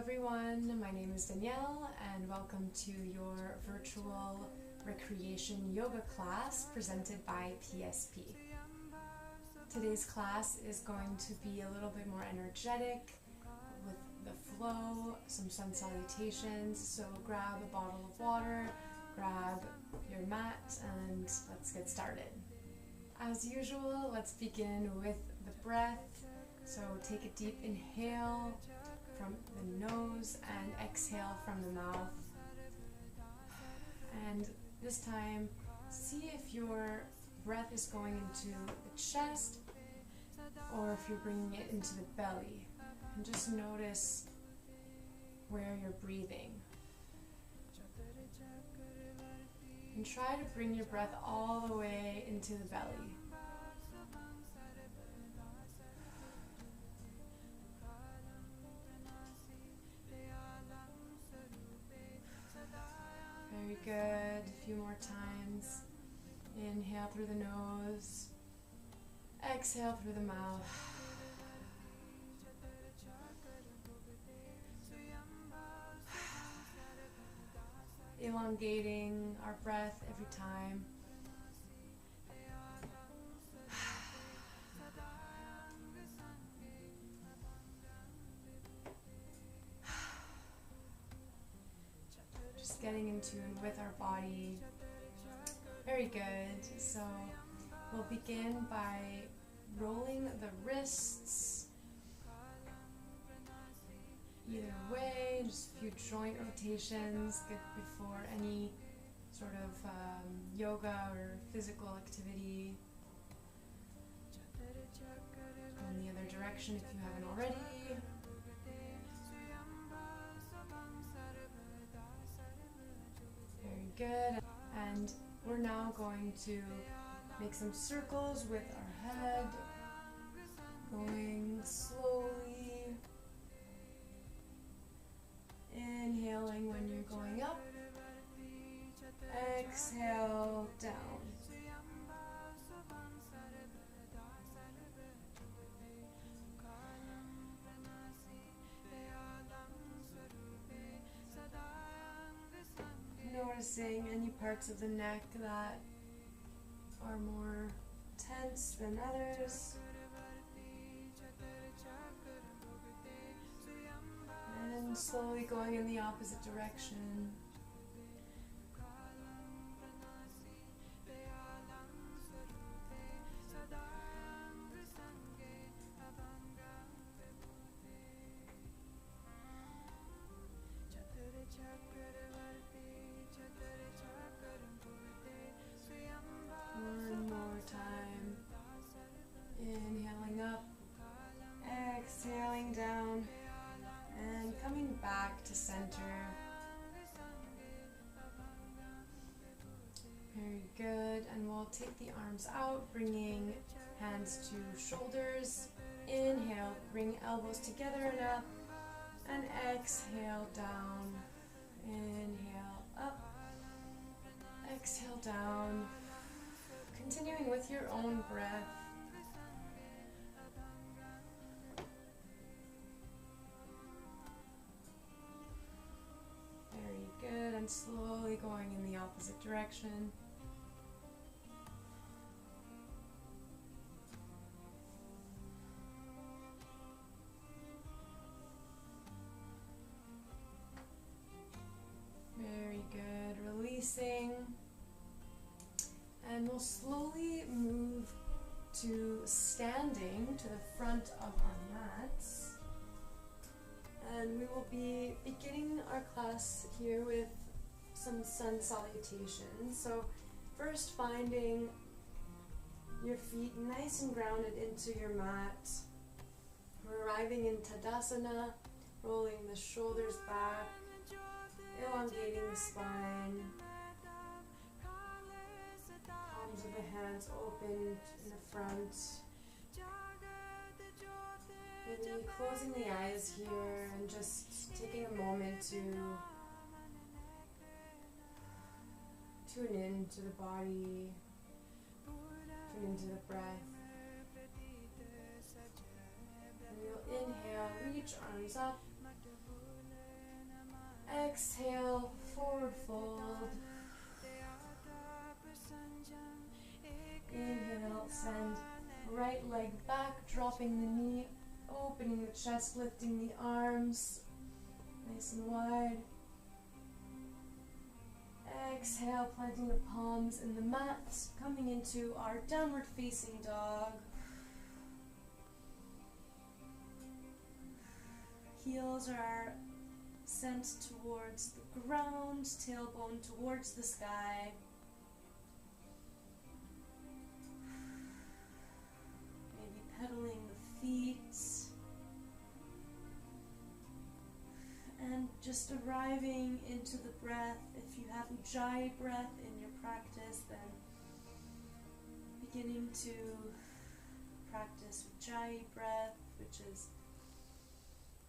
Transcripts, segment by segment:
everyone, my name is Danielle and welcome to your virtual recreation yoga class presented by PSP. Today's class is going to be a little bit more energetic with the flow, some sun salutations, so grab a bottle of water, grab your mat, and let's get started. As usual, let's begin with the breath. So take a deep inhale from the nose and exhale from the mouth. And this time, see if your breath is going into the chest or if you're bringing it into the belly. And just notice where you're breathing. And try to bring your breath all the way into the belly. Very good. A few more times. Inhale through the nose. Exhale through the mouth. Elongating our breath every time. Just getting in tune with our body. Very good. So we'll begin by rolling the wrists either way, just a few joint rotations, good before any sort of yoga or physical activity. Go in the other direction if you haven't already. Very good. And we're now going to make some circles with our head, going slowly. Inhaling when you're going up, exhale down. Noticing any parts of the neck that are more tense than others. And slowly going in the opposite direction. One more time. Inhaling up, exhaling down. And coming back to center. Very good. And we'll take the arms out, bringing hands to shoulders. Inhale, bring elbows together and up. And exhale down. Inhale up. Exhale down. Continuing with your own breath. Good, and slowly going in the opposite direction. Very good, releasing. And we'll slowly move to standing to the front of our mats. And we will be beginning our class here with some sun salutations. So first finding your feet nice and grounded into your mat. We're arriving in Tadasana, rolling the shoulders back, elongating the spine. Palms of the hands open in the front. Maybe closing the eyes here and just taking a moment to tune in to the body, tune into the breath. And you'll inhale, reach arms up, Exhale, forward fold. Inhale, send right leg back, dropping the knee, opening the chest, lifting the arms, nice and wide. Exhale, planting the palms in the mat, coming into our downward facing dog. Heels are sent towards the ground, tailbone towards the sky. Maybe pedaling the feet. And just arriving into the breath. If you have Ujjayi breath in your practice, then beginning to practice Ujjayi breath, which is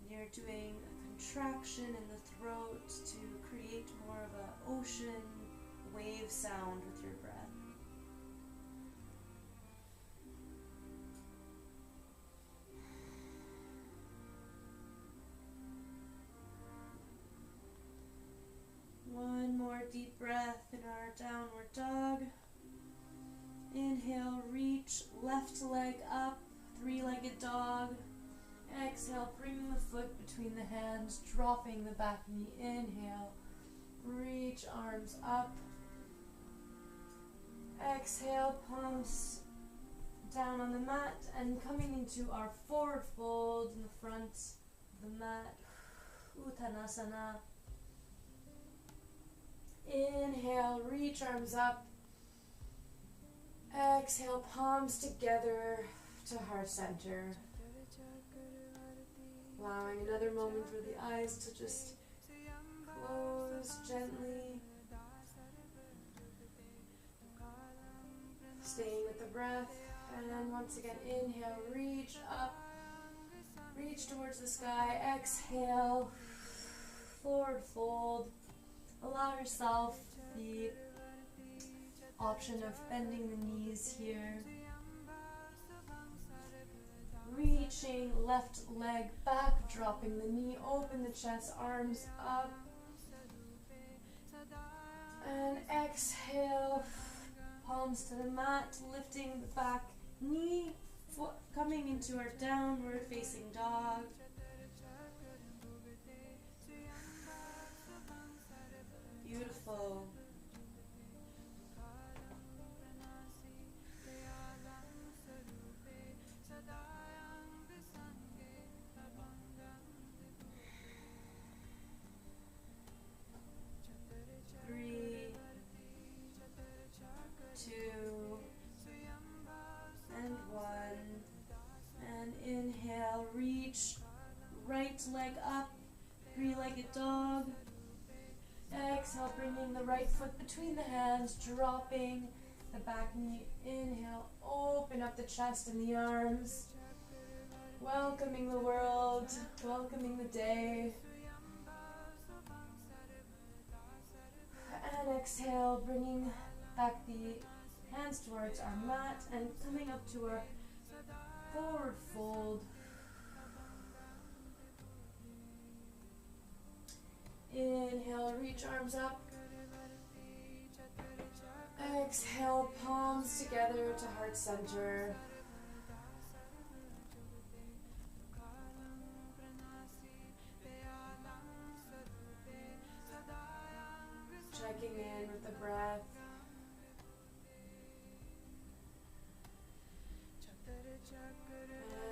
you're doing a contraction in the throat to create more of an ocean wave sound with your breath. One more deep breath in our downward dog. Inhale, reach left leg up, three-legged dog. Exhale, bring the foot between the hands, dropping the back knee. Inhale, reach arms up. Exhale, palms down on the mat and coming into our forward fold in the front of the mat, Uttanasana. Inhale, reach arms up. Exhale, palms together to heart center. Allowing another moment for the eyes to just close gently. Staying with the breath. And once again, inhale, reach up. Reach towards the sky. Exhale, forward fold. Allow yourself the option of bending the knees here. Reaching left leg back, dropping the knee, open the chest, arms up. And exhale, palms to the mat, lifting the back knee, coming into our downward facing dog. Beautiful. Reach right leg up, three-legged dog. Exhale, bringing the right foot between the hands, dropping the back knee. Inhale, open up the chest and the arms. Welcoming the world, welcoming the day. And exhale, bringing back the hands towards our mat and coming up to our forward fold. Inhale, reach arms up. Exhale, palms together to heart center. Checking in with the breath.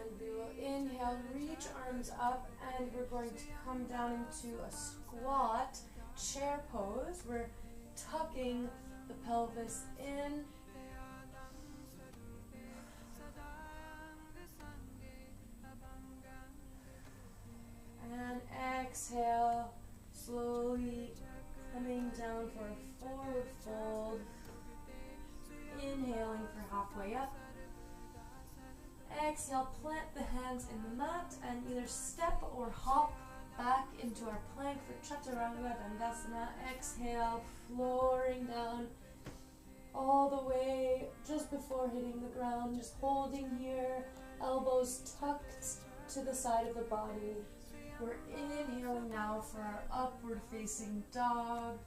And we will inhale, reach arms up, and we're going to come down into a squat chair pose. We're tucking the pelvis in. And exhale, slowly coming down for a forward fold. Inhaling for halfway up. Exhale, plant the hands in the mat and either step or hop back into our plank for Chaturanga Dandasana. Exhale, flooring down all the way just before hitting the ground. Just holding here, elbows tucked to the side of the body. We're inhaling now for our upward facing dog.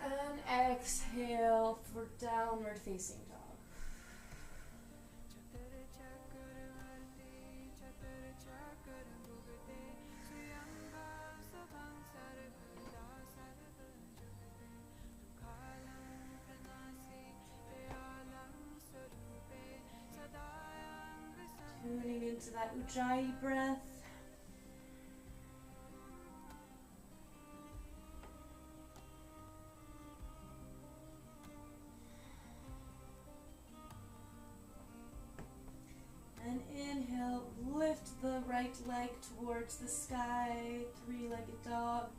And exhale for downward facing dog. Tuning into that Ujjayi breath. And inhale, lift the right leg towards the sky, three-legged dog.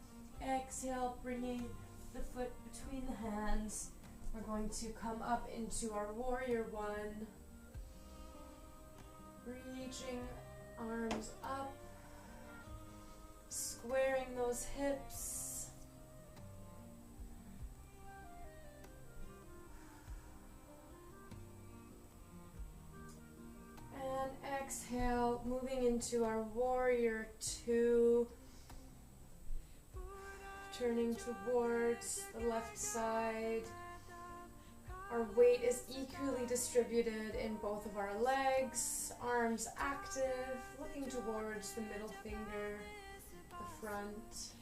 Exhale, bringing the foot between the hands. We're going to come up into our warrior one. Reaching arms up, squaring those hips. And exhale, moving into our warrior two. Turning towards the left side. Our weight is equally distributed in both of our legs, arms active, looking towards the middle finger, the front.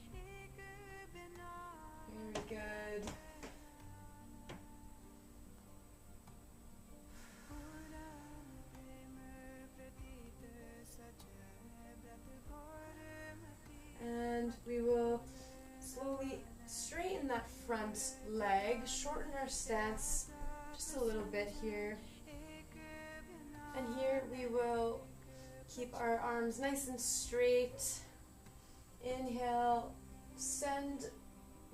Very good. And we will slowly straighten that front leg, shorten our stance just a little bit here. And here we will keep our arms nice and straight. Inhale, send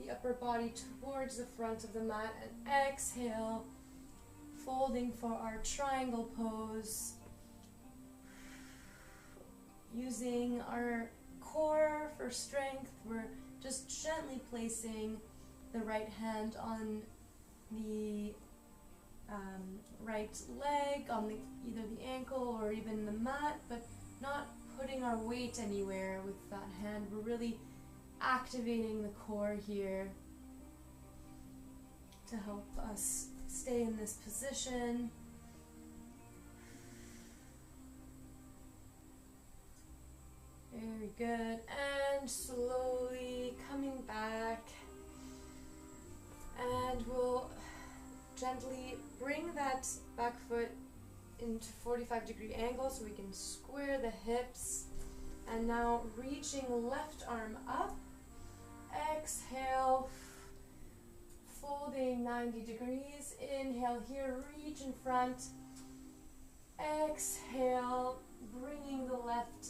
the upper body towards the front of the mat, and exhale, folding for our triangle pose. Using our core for strength, we're just gently placing the right hand on the right leg, on either the ankle or even the mat, but not putting our weight anywhere with that hand. We're really activating the core here to help us stay in this position. Very good. And slowly coming back, and we'll gently bring that back foot into 45-degree angle so we can square the hips. And now reaching left arm up. Exhale, folding 90 degrees. Inhale here, reach in front. Exhale, bringing the left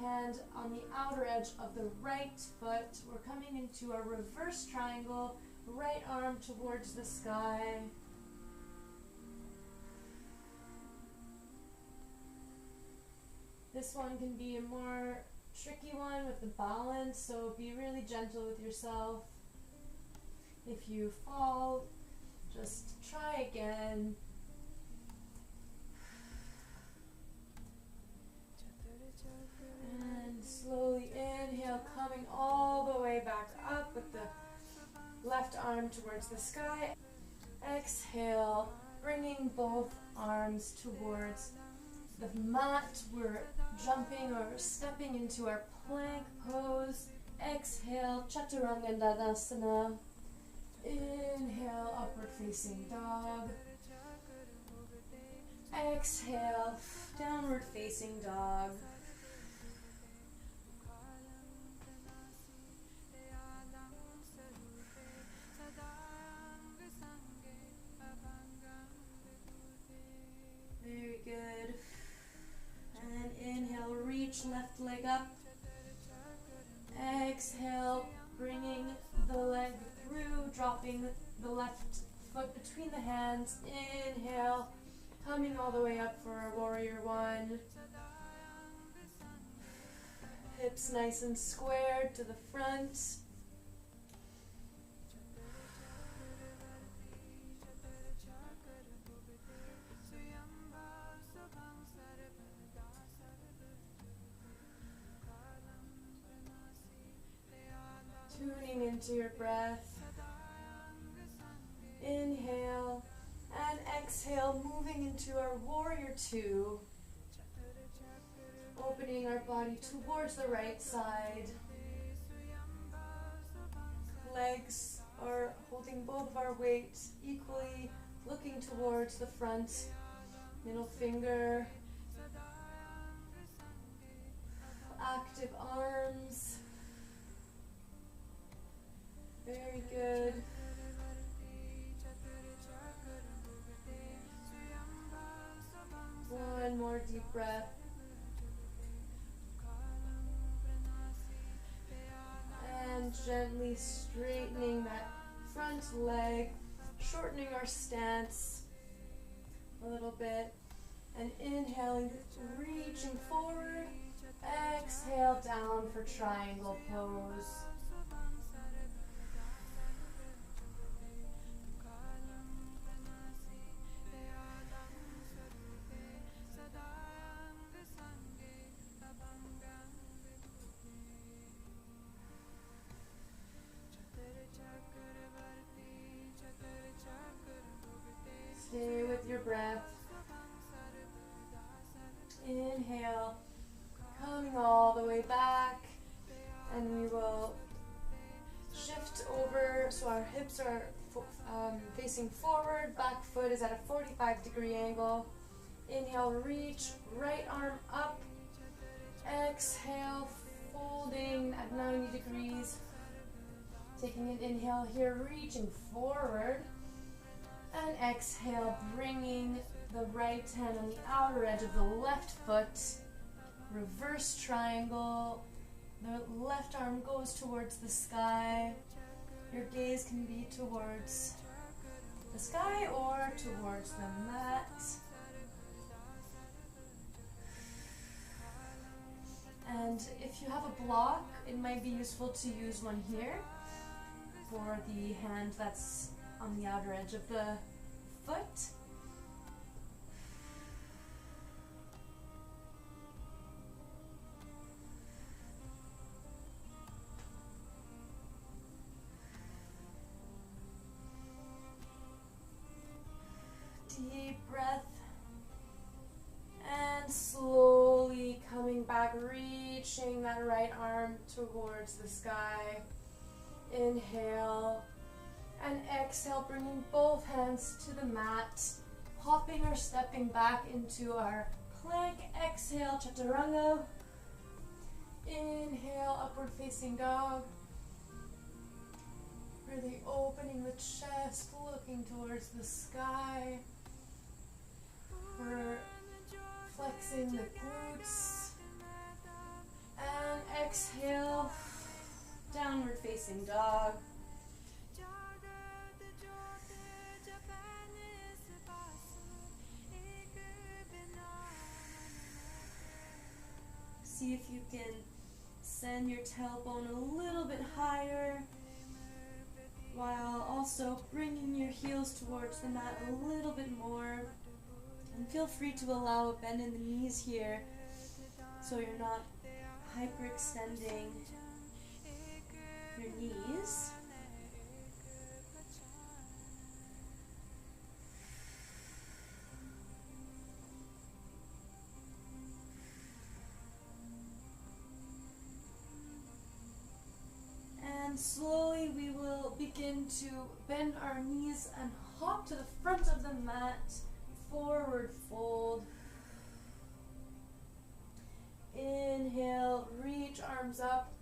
hand on the outer edge of the right foot. We're coming into a reverse triangle, right arm towards the sky. This one can be a more tricky one with the balance, so be really gentle with yourself. If you fall, just try again. And slowly inhale, coming all the way back up with the left arm towards the sky. Exhale, bringing both arms towards the mat. We're jumping or stepping into our plank pose. Exhale, Chaturanga Dandasana. Inhale, upward facing dog. Exhale, downward facing dog. Very good. And inhale, reach left leg up. Exhale, bringing the leg through, dropping the left foot between the hands. Inhale, coming all the way up for our warrior one. Hips nice and squared to the front. into your breath. Inhale and exhale, moving into our warrior two. Opening our body towards the right side. Legs are holding both of our weight equally, looking towards the front. Middle finger. Active arms. Very good. One more deep breath. And gently straightening that front leg, shortening our stance a little bit, and inhaling, reaching forward. Exhale down for triangle pose. Stay with your breath. Inhale, coming all the way back, and we will shift over so our hips are facing forward, back foot is at a 45-degree angle. Inhale, reach, right arm up. Exhale, folding at 90 degrees. Taking an inhale here, reaching forward. And exhale, bringing the right hand on the outer edge of the left foot. Reverse triangle. The left arm goes towards the sky. Your gaze can be towards the sky or towards the mat. And if you have a block, it might be useful to use one here for the hand that's on the outer edge of the foot. Deep breath. And slowly coming back, reaching that right arm towards the sky. Inhale. And exhale, bringing both hands to the mat. Hopping or stepping back into our plank. Exhale, chaturanga. Inhale, upward facing dog. Really opening the chest, looking towards the sky. We're flexing the glutes. And exhale, downward facing dog. See if you can send your tailbone a little bit higher while also bringing your heels towards the mat a little bit more. And feel free to allow a bend in the knees here so you're not hyperextending your knees. And slowly we will begin to bend our knees and hop to the front of the mat. Forward fold. Inhale, reach arms up.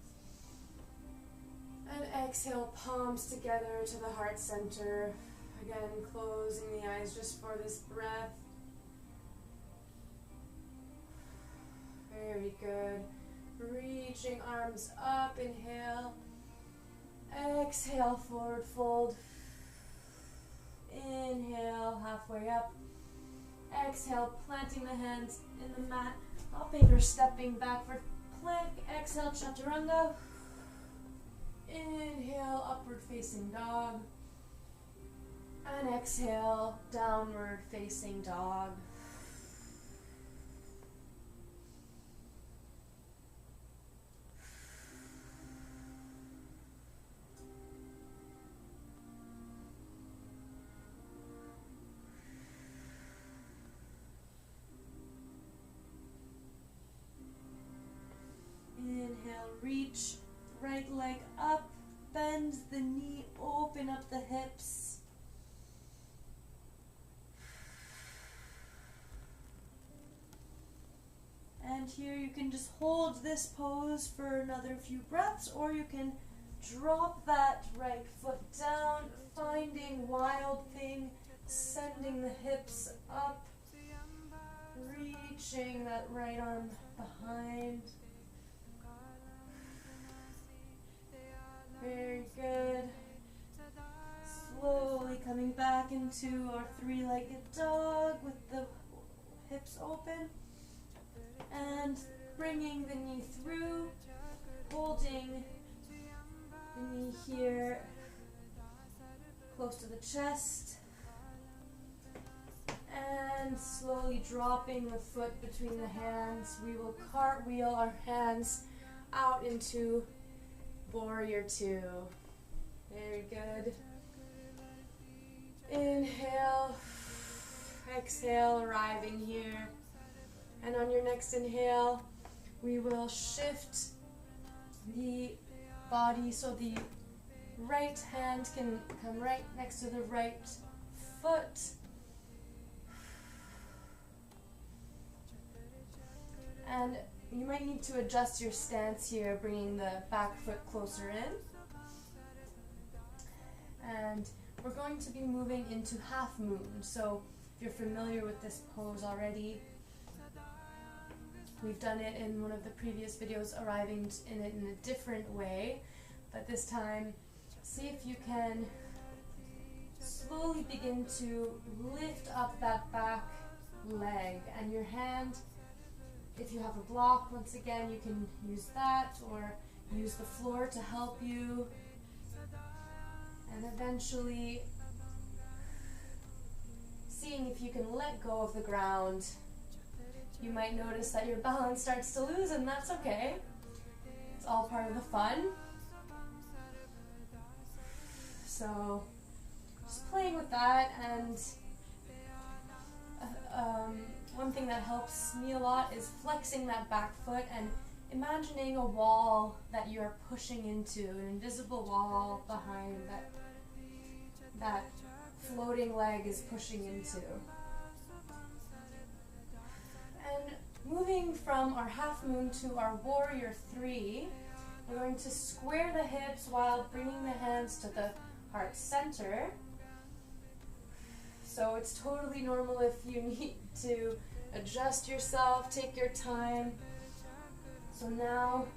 And exhale, palms together to the heart center. Again, closing the eyes just for this breath. Very good. Reaching arms up, inhale. Exhale, forward fold. Inhale, halfway up. Exhale, planting the hands in the mat, hopping or stepping back for plank. Exhale, chaturanga. Inhale, upward facing dog. And exhale, downward facing dog. leg up, bend the knee, open up the hips. And here you can just hold this pose for another few breaths, or you can drop that right foot down, finding Wild Thing, sending the hips up, reaching that right arm behind. Very good. Slowly coming back into our three-legged dog with the hips open. And bringing the knee through, holding the knee here close to the chest, and slowly dropping the foot between the hands. We will cartwheel our hands out into Warrior Two. Very good. Inhale, exhale, arriving here. And on your next inhale, we will shift the body so the right hand can come right next to the right foot. And you might need to adjust your stance here, bringing the back foot closer in. And we're going to be moving into half moon. So if you're familiar with this pose already, we've done it in one of the previous videos, arriving in it in a different way. But this time, see if you can slowly begin to lift up that back leg. And your hand, if you have a block, once again, you can use that or use the floor to help you. And eventually, seeing if you can let go of the ground. You might notice that your balance starts to lose, and that's okay. It's all part of the fun. So, just playing with that, and one thing that helps me a lot is flexing that back foot and imagining a wall that you're pushing into, an invisible wall behind that floating leg is pushing into. And moving from our half moon to our Warrior Three, we're going to square the hips while bringing the hands to the heart center. So it's totally normal if you need to adjust yourself, take your time. So now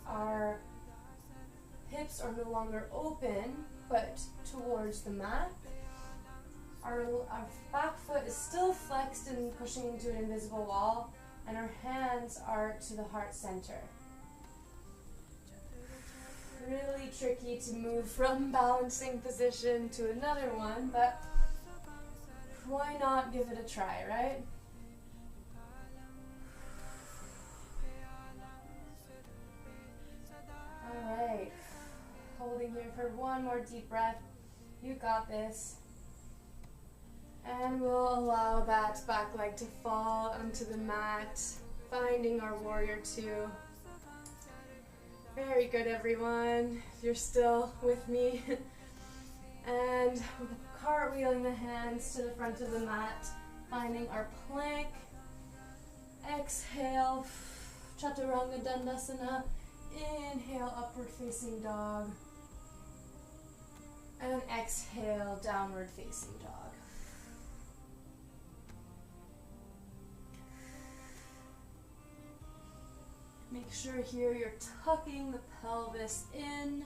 our hips are no longer open, but towards the mat. Our back foot is still flexed and pushing into an invisible wall, and our hands are to the heart center. Really tricky to move from balancing position to another one, but why not give it a try, right? Alright, holding here for one more deep breath. You got this. And we'll allow that back leg to fall onto the mat, finding our Warrior Two. Very good, everyone, if you're still with me. And cartwheeling the hands to the front of the mat, finding our plank. Exhale, Chaturanga Dandasana. Inhale, upward facing dog. And exhale, downward facing dog. Make sure here you're tucking the pelvis in.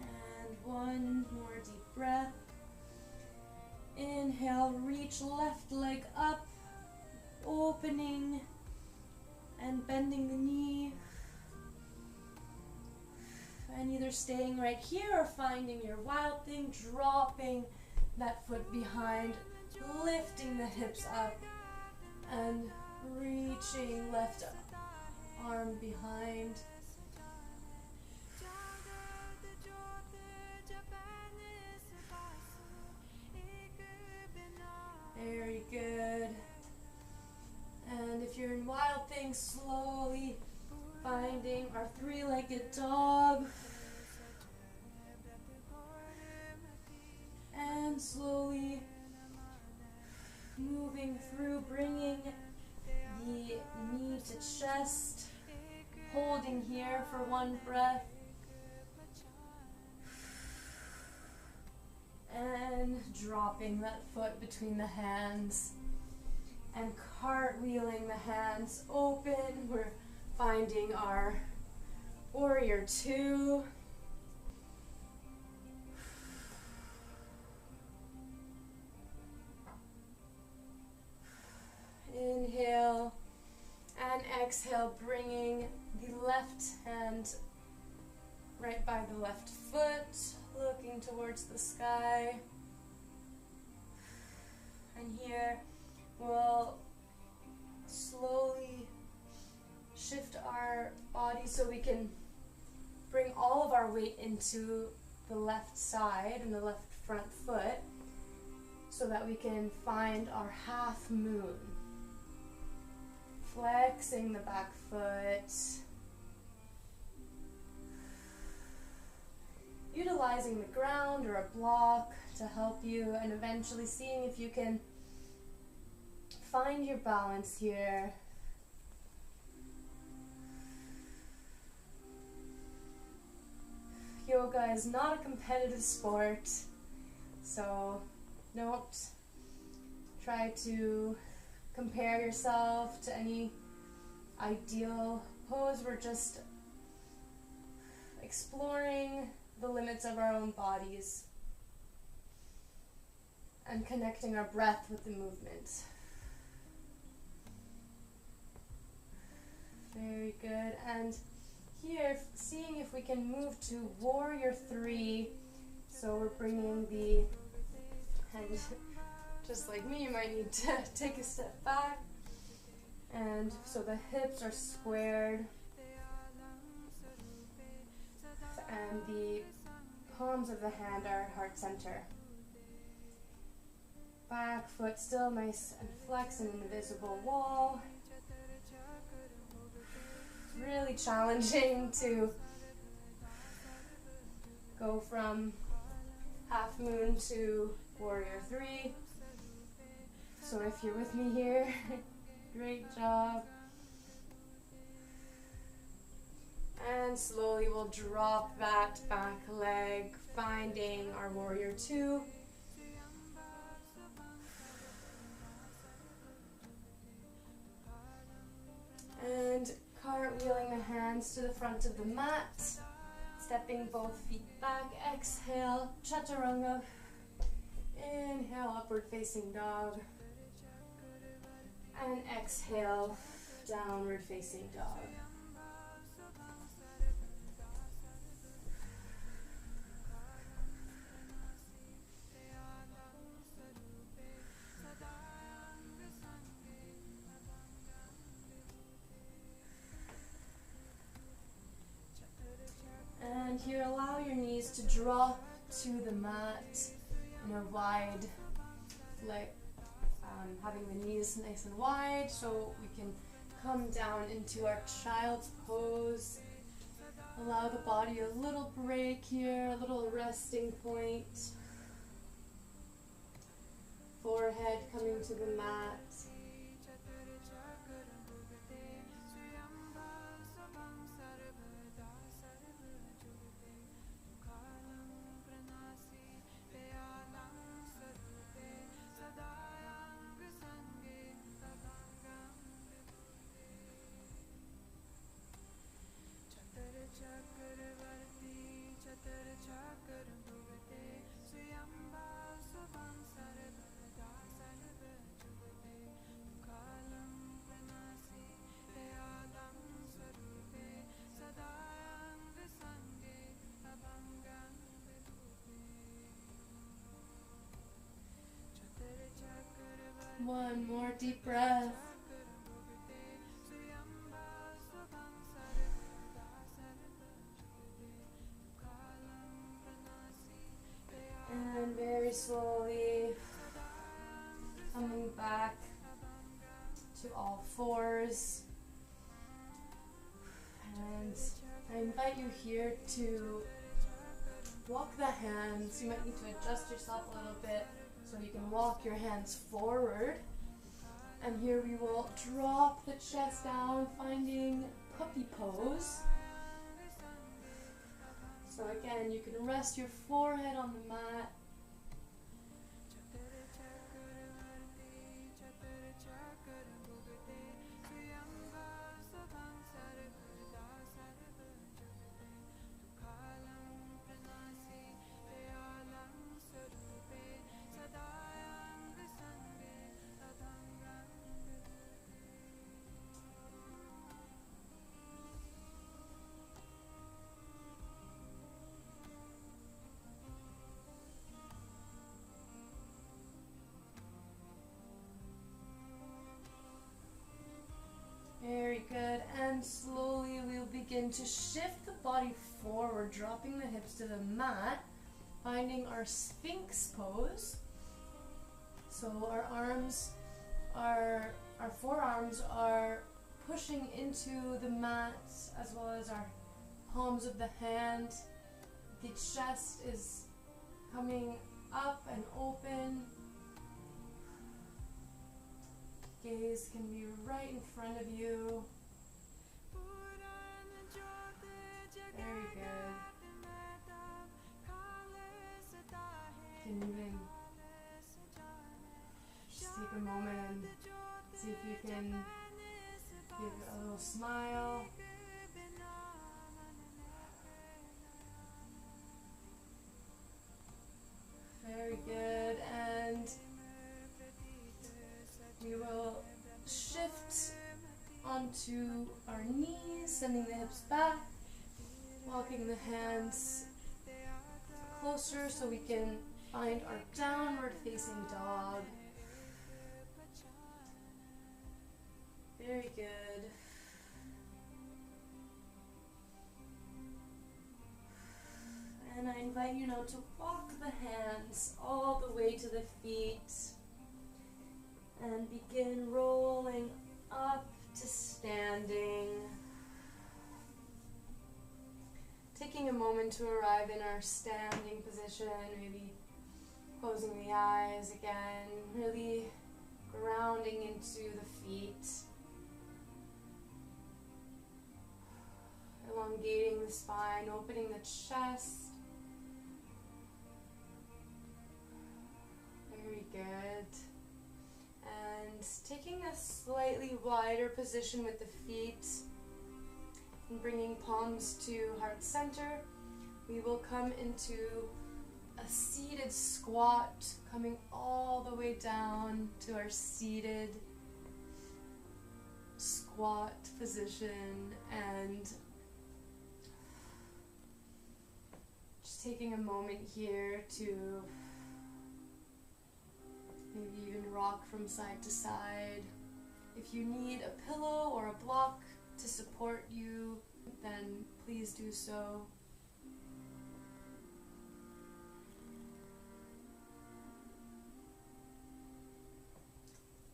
And one more deep breath. Inhale, reach left leg up, opening and bending the knee. And either staying right here or finding your Wild Thing, dropping that foot behind, lifting the hips up, and reaching left arm behind. if you're in Wild Thing, slowly finding our three-legged dog. And slowly moving through, bringing the knee to chest, holding here for one breath. And dropping that foot between the hands and cartwheeling the hands open. We're finding our warrior two. Inhale and exhale, bringing the left hand right by the left foot, looking towards the sky. And here we'll slowly shift our body so we can bring all of our weight into the left side and the left front foot so that we can find our half moon. Flexing the back foot. Utilizing the ground or a block to help you, and eventually seeing if you can find your balance here. Yoga is not a competitive sport, so don't try to compare yourself to any ideal pose. We're just exploring the limits of our own bodies and connecting our breath with the movement. Very good. And here, seeing if we can move to warrior three. So we're bringing the, and just like me, you might need to take a step back. And so the hips are squared. And the palms of the hand are heart center. Back foot still nice and flex in an invisible wall. It's really challenging to go from half moon to warrior three. So if you're with me here, great job. And slowly we'll drop that back leg, finding our warrior two. And cartwheeling the hands to the front of the mat, stepping both feet back. Exhale, chaturanga. Inhale, upward facing dog. And exhale, downward facing dog. And here, allow your knees to drop to the mat in a wide flick, having the knees nice and wide so we can come down into our child's pose. Allow the body a little break here, a little resting point. Forehead coming to the mat. One more deep breath. And very slowly coming back to all fours. And I invite you here to walk the hands. You might need to adjust yourself a little bit so you can walk your hands forward. And here we will drop the chest down, finding puppy pose. So again, you can rest your forehead on the mat. Very good, and slowly we'll begin to shift the body forward, dropping the hips to the mat, finding our Sphinx pose. So our forearms are pushing into the mat as well as our palms of the hand. The chest is coming up and open. Gaze can be right in front of you. Very good. You can even just take a moment and see if you can give a little smile. Very good, and we will shift onto our knees, sending the hips back, walking the hands closer so we can find our downward facing dog. Very good. And I invite you now to walk the hands all the way to the feet and begin rolling up to standing. Taking a moment to arrive in our standing position, maybe closing the eyes again, really grounding into the feet. Elongating the spine, opening the chest. Very good. And taking a slightly wider position with the feet and bringing palms to heart center, we will come into a seated squat, coming all the way down to our seated squat position, and just taking a moment here to maybe even rock from side to side. If you need a pillow or a block to support you, then please do so.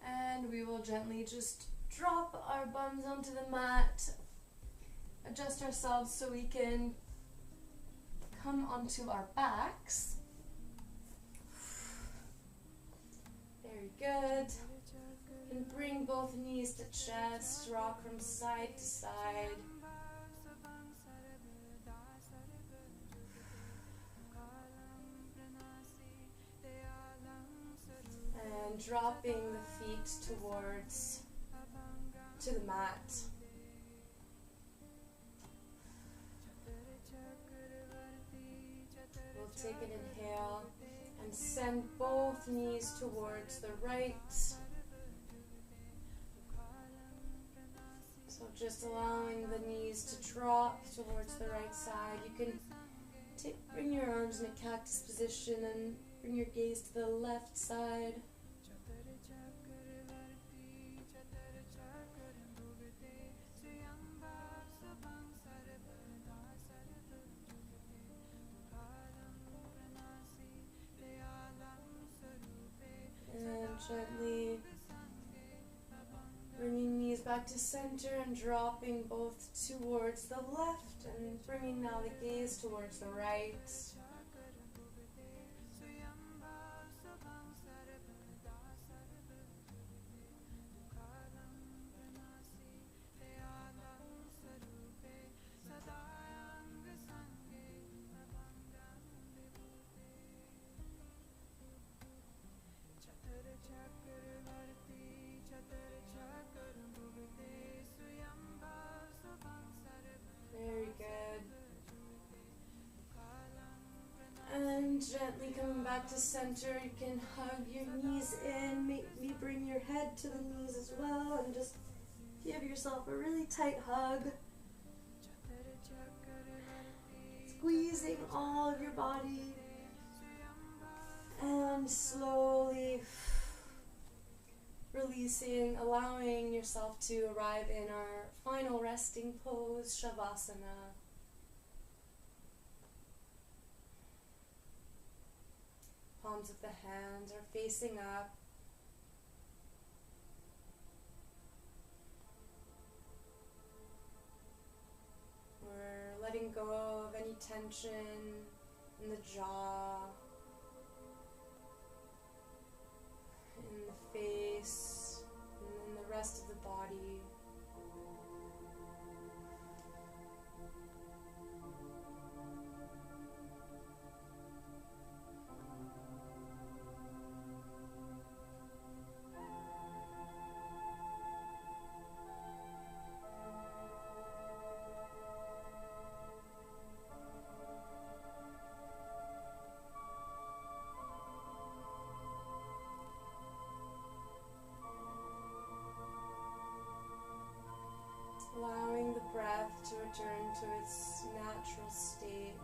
And we will gently just drop our bums onto the mat, adjust ourselves so we can come onto our backs. Very good. And bring both knees to chest, rock from side to side. And dropping the feet towards to the mat. We'll take an inhale and send both knees towards the right. So just allowing the knees to drop towards the right side. You can bring your arms in a cactus position and bring your gaze to the left side. And gently back to center and dropping both towards the left and bringing now the gaze towards the right. Very good. And gently coming back to center, you can hug your knees in, maybe bring your head to the knees as well, and just give yourself a really tight hug. Squeezing all of your body, and slowly releasing, allowing yourself to arrive in our final resting pose, Shavasana. Palms of the hands are facing up. We're letting go of any tension in the jaw, in the face, and in the rest of the body. Allowing the breath to return to its natural state.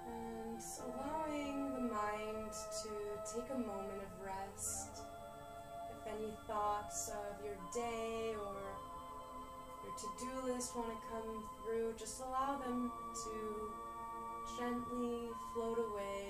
And allowing the mind to take a moment of rest. If any thoughts of your day or your to-do list want to come through, just allow them to gently float away.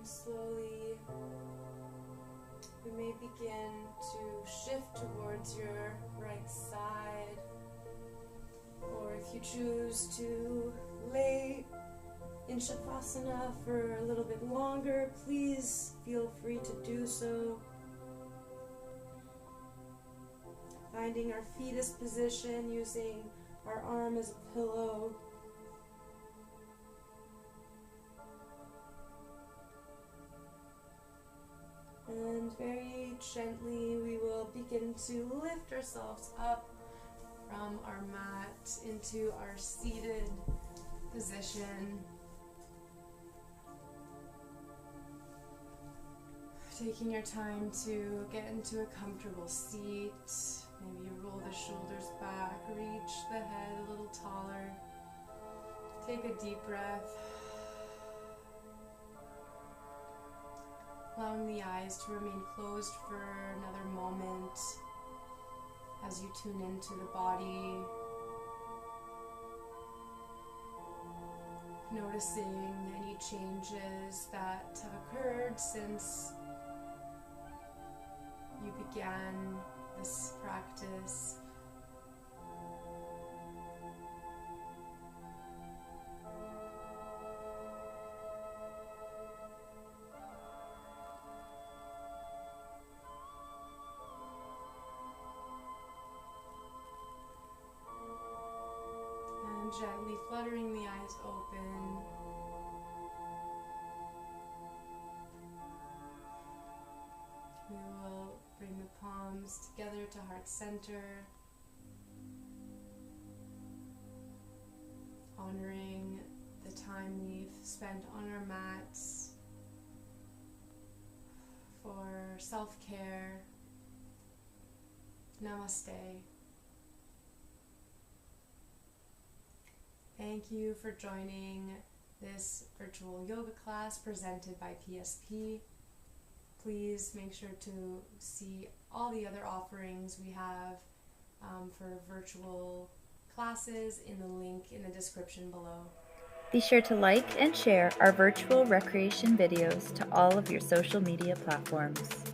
Slowly, we may begin to shift towards your right side, or if you choose to lay in Shavasana for a little bit longer, please feel free to do so. Finding our fetus position, using our arm as a pillow. And very gently we will begin to lift ourselves up from our mat into our seated position. Taking your time to get into a comfortable seat. Maybe you roll the shoulders back, reach the head a little taller. Take a deep breath. Allowing the eyes to remain closed for another moment as you tune into the body. Noticing any changes that have occurred since you began this practice. And gently fluttering the eyes open. We will bring the palms together to heart center, honoring the time we've spent on our mats for self-care. Namaste. Thank you for joining this virtual yoga class presented by PSP. Please make sure to see all the other offerings we have for virtual classes in the link in the description below. Be sure to like and share our virtual recreation videos to all of your social media platforms.